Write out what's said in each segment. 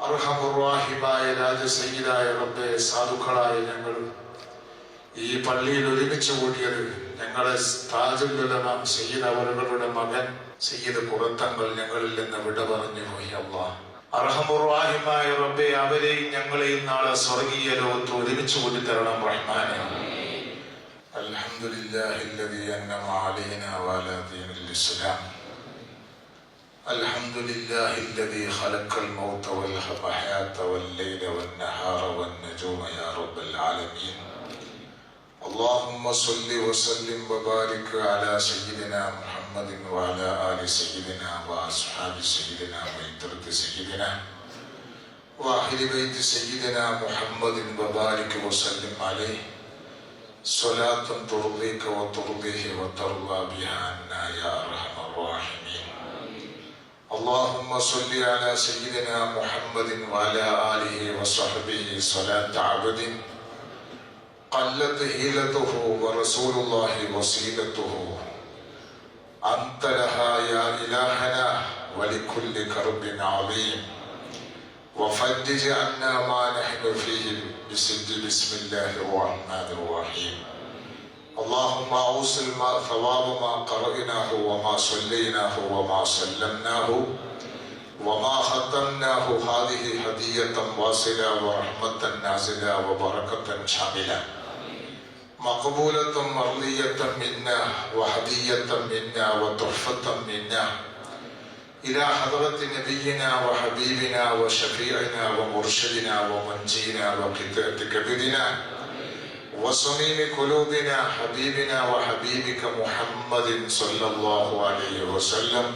അർഹമുർറാഹിമായ രാജസയ്യിദായ റബ്ബേ, സാധുക്കളായ ഞങ്ങൾ ഈ പള്ളിയിൽ ഒരുമിച്ച് കൂടിയത് ഞങ്ങളെ താജുൽ ഉലമ സയ്യിദ് അവറുകളുടെ മകൻ സയ്യിദ് പുറത്തങ്ങൾ ഞങ്ങളിൽ നിന്ന് വിട പറഞ്ഞു പോയി. അല്ലാഹ് അർഹമുർറാഹിമായ റബ്ബേ, അവരെയും ഞങ്ങളെയും നാളെ സ്വർഗീയ ലോകത്ത് ഒരുമിച്ച് കൂടി തരണം റഹ്മാനെ. അൽഹംദുലില്ലാഹില്ലദീ അൻഅമ അലൈനാ വഅലാ ദീനിൽ ഇസ്ലാം. الحمد لله الذي خلق الموت والحياة والليل والنهار والنجوم يا رب العالمين. اللهم صل وسلم وبارك على سيدنا محمد وعلى آل سيدنا وأصحاب سيدنا وإترة سيدنا وأهل بيت سيدنا محمد وبارك وسلم عليه صلاة ترضيك وترضيه وترضى بها عنا يا أرحم الراحمين. اللهم صل على سيدنا محمد وعلى آله وصحبه صلاة عبد قلت هيلته ورسول الله وسيلته أنت لها يا إلهنا ولكل كرب عظيم وفرج عنا ما نحن فيه بسد بسم الله الرحمن الرحيم. اللهم أوصل ثواب ما قرأناه وما صليناه وما سلمناه وما ختمناه هذه هدية واصلة ورحمة نازلة وبركة شاملة مقبولة مرضية منا وهدية منا وتحفة منا إلى حضرة نبينا وحبيبنا وشفيعنا ومرشدنا ومنجينا وقطعة كبدنا وصميم قلوبنا حبيبنا وحبيبك محمد صلى الله عليه وسلم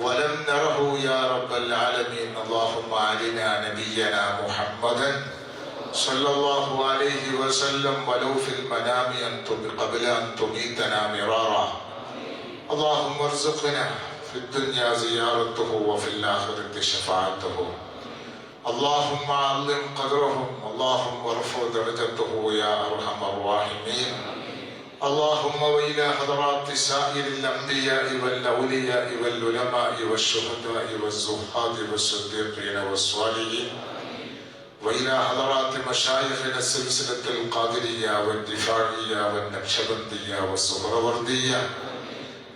ولم نره يا رب العالمين. اللهم علنا نبينا محمدا صلى الله عليه وسلم ولو في المنام قبل أن تميتنا مرارا. اللهم ارزقنا في الدنيا زيارته وفي الآخرة شفاعته. اللهم علم قدرهم. اللهم ارفع درجته يا أرحم الراحمين. اللهم وإلى حضرات سائر الأنبياء والأولياء والعلماء والشهداء والزهاد والصديقين والصالحين وإلى حضرات مشايخنا السلسلة القادرية والدفاعية والنقشبندية والسهروردية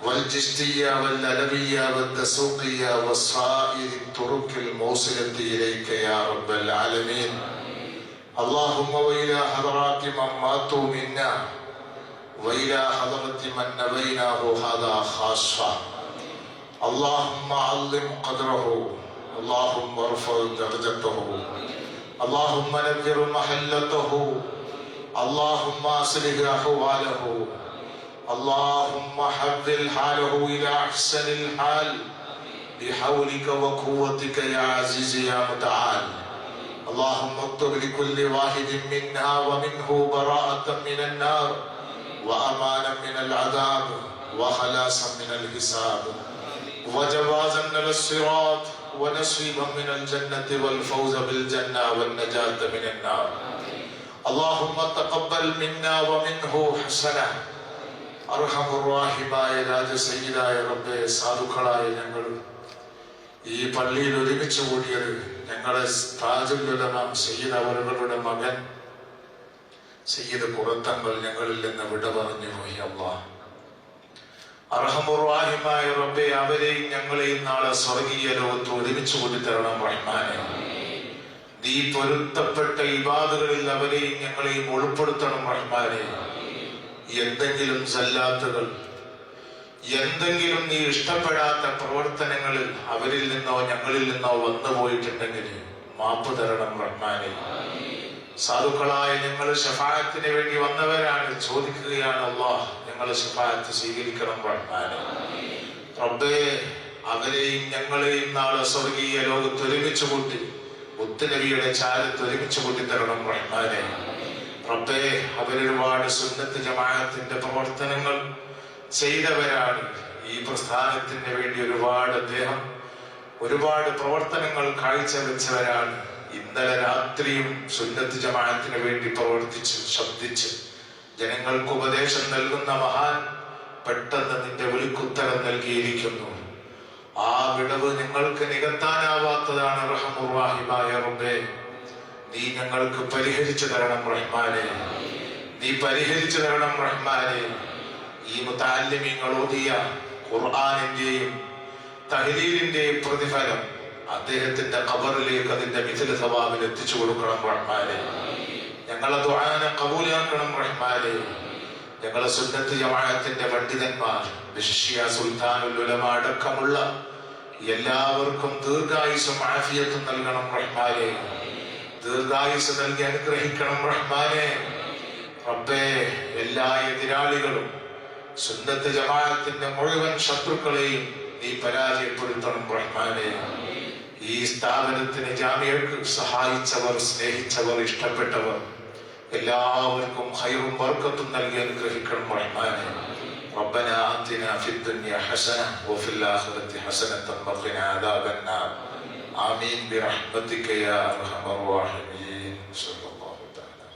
والجشتية واللالبية والدسوقية وصائر الطرق الموصلة إليك يا رب العالمين. اللهم وإلى حضرات من ماتوا منا وإلى حضرة من نبيناه هذا خاصة. اللهم علم قدره. اللهم ارفع درجته. اللهم نذر محلته. اللهم أصلح أحواله. اللهم حول حاله إلى أحسن الحال بحولك وقوتك يا عزيز يا متعال. اللهم اكتب لكل واحد منا ومنه براءة من النار وأمانا من العذاب وخلاصا من الحساب وجوازا من الصراط ونصيبا من الجنة والفوز بالجنة والنجاة من النار. اللهم تقبل منا ومنه حسنة. അർഹമുർറാഹിമായ രാജസയ്യിദായ റബ്ബേ, സാധുക്കളായ ഞങ്ങൾ ഈ പള്ളിയിൽ ഒരുമിച്ച് കൂടിയത് ഞങ്ങളെ താജുൽ ഉലമ സയ്യിദ് അവറുകളുടെ മകൻ സയ്യിദ് പുറത്തങ്ങൾ ഞങ്ങളിൽ നിന്ന് വിട പറഞ്ഞു പോയി. അല്ലാഹ് അർഹമുർറാഹിമായ റബ്ബേ, അവരെയും ഞങ്ങളെയും നാളെ സ്വർഗീയ ലോകത്ത് ഒരുമിച്ച് കൂടി തരണം റഹ്മാനെ. നീ പൊരുത്തപ്പെട്ട ഇബാദുകളിൽ അവരെയും ഞങ്ങളെയും ഉൾപ്പെടുത്തണം റഹ്മാനെ. എന്തെങ്കിലും സല്ലാത്തുകൾ, എന്തെങ്കിലും നീ ഇഷ്ടപ്പെടാത്ത പ്രവർത്തനങ്ങളിൽ അവരിൽ നിന്നോ ഞങ്ങളിൽ നിന്നോ വന്നു പോയിട്ടുണ്ടെങ്കിൽ മാപ്പ് തരണം റഹ്മാനെ. സാധുക്കളായ ഞങ്ങൾ ശഫാഅത്തിന് വേണ്ടി വന്നവരാണ്, ചോദിക്കുകയാണ് അല്ലാഹ്, ഞങ്ങൾ ശഫാഅത്ത് സ്വീകരിക്കണം റഹ്മാനെ. റബ്ബേ, അവരെയും ഞങ്ങളെയും നാളെ സ്വർഗീയ ലോകത്ത് ഒരുമിച്ച് കൂട്ടി മുത്തുനബിയുടെ ചാരത്ത് ഒരുമിച്ച് കൂട്ടി തരണം റഹ്മാനെ. റബ്ബേ, അവരൊരുപാട് സുന്നത്ത് ജമാഅത്തിന്റെ പ്രവർത്തനങ്ങൾ ചെയ്തവരാണ്. ഈ പ്രസ്ഥാനത്തിന് വേണ്ടി ഒരുപാട് പ്രവർത്തനങ്ങൾ കാഴ്ചവെച്ചവരാണ്. ഇന്നലെ രാത്രിയും സുന്നത്ത് ജമാഅത്തിന് വേണ്ടി പ്രവർത്തിച്ച് ശബ്ദിച്ച് ജനങ്ങൾക്ക് ഉപദേശം നൽകുന്ന മഹാൻ പെട്ടെന്ന് നിന്റെ വിളിക്കുത്തരം നൽകിയിരിക്കുന്നു. ആ വിടവ് ഞങ്ങൾക്ക് നികത്താനാവാത്തതാണ്. റഹ്മുർ-റഹീമായ റബ്ബേ, നീ ഞങ്ങൾക്ക് പരിഹരിച്ചു തരണം റഹ്മാനെ, നീ പരിഹരിച്ചു തരണം റഹ്മാനെ. ഈ മുതഅല്ലിമീങ്ങൾ ഓതിയ ഖുർആനിന്റെയും തഹ്ലീലിന്റെയും പ്രതിഫലം അദ്ദേഹത്തിന്റെ ഖബറിലേക്ക് അതിന്റെ മിഥില സവാബിൽ എത്തിച്ചു കൊടുക്കണം റഹ്മാനെ. ഞങ്ങളെ ദുആനെ ഖബൂലാക്കണം റഹ്മാനെ. ഞങ്ങളെ സുന്നത്ത് ജമാഅത്തിന്റെ പണ്ഡിതന്മാർ, വിശിഷ്യ സുൽത്താനുൽ ഉലമ അടക്കമുള്ള എല്ലാവർക്കും ദീർഘായുസ്സും ആഫിയത്തും നൽകണം റഹ്മാനെ. ദീർഘായുസ് നൽകി അനുഗ്രഹിക്കണം റഹ്മാനെ. റബ്ബേ, എല്ലാ എതിരാളികളും സുന്നത്ത് ജമാഅത്തിന്റെ മുഴുവൻ ശത്രുക്കളെയും നീ പരാജയപ്പെടുത്തണം റഹ്മാനെ. ഈ സ്ഥാപനത്തിന് ജാമിയക്ക് സഹായിച്ചവർ, സ്നേഹിച്ചവർ, ഇഷ്ടപ്പെട്ടവർ എല്ലാവർക്കും ഖൈറും ബർക്കത്തും നൽകി അനുഗ്രഹിക്കണം റഹ്മാനെ. ربنا آتنا في الدنيا حسنة وفي الآخرة حسنة وقنا عذاب النار. آمين برحمتك يا أرحم الراحمين. صلى الله تعالى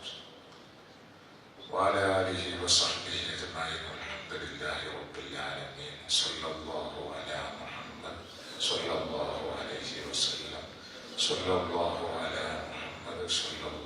وعلى آله وصحبه أجمعين والحمد لله رب العالمين. صلى الله على محمد صلى الله عليه وسلم. صلى الله على محمد صلى الله